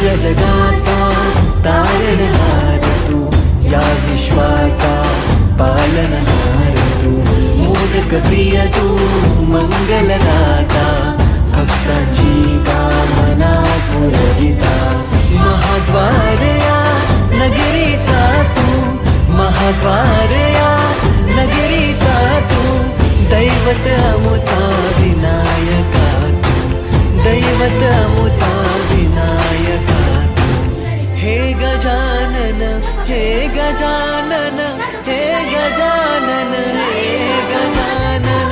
या जगाचा तारणहार तू, या विश्वाचा पालनहार तू, मोदक प्रिय तू, मंगलदाता, भक्तांची कामना पुरविता, महाद्वार या नगरीचा तू, महाद्वार या नगरीचा तू, दैवत अमुचा विनायका तू, दैवत अमुचा विनायका तू. हे गजानन, हे गजानन, हे गजानन, हे गजानन,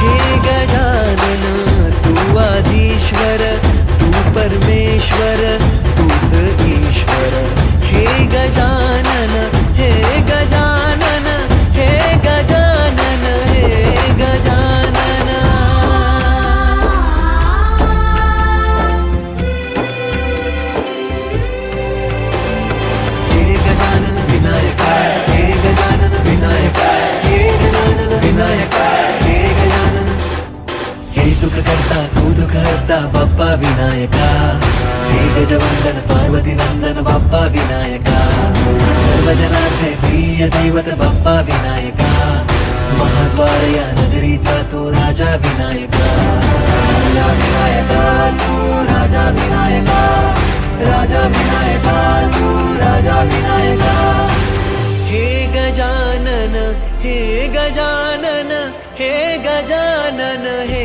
हे गजानन, तू आधीश्वर, तू परमेश्वर, तूच ईश्वर. हे गजानन, हे गजानन, हे गजानन, हे गजानन. हे गजानन विनायका, हे गजानन विनायका, हे गजानन विनायका, हे गजानन. हे सुख करता तू दुःख हरता बाप्पा विनायका, हे गजवंदन पार्वती नंदन बाप्पा विनायका, सर्वजनांचे प्रिय दैवत बाप्पा विनायका, महाद्वार या नगरीचा तू राजा विनायका, राजा विनायका तू राजा विनायका, राजा विनायका तू राजा विनायका. हे गजानन, हे गजानन, हे गजानन, हे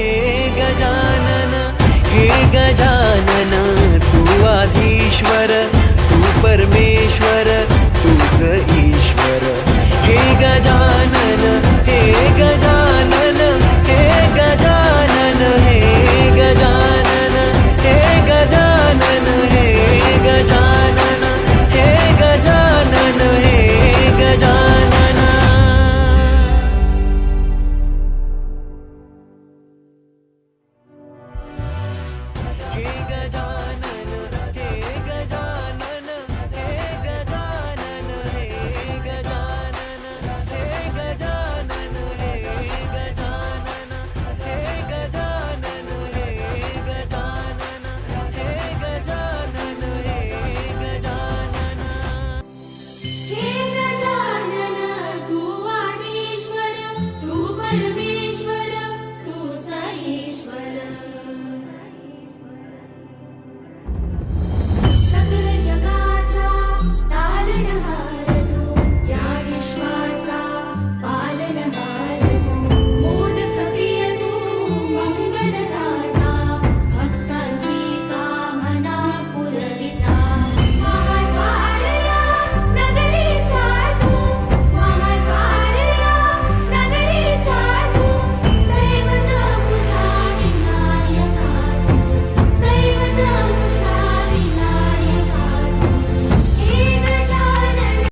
गजानन, हे गजानन, तू आधीश्वर, तू परमेश्वर, तूच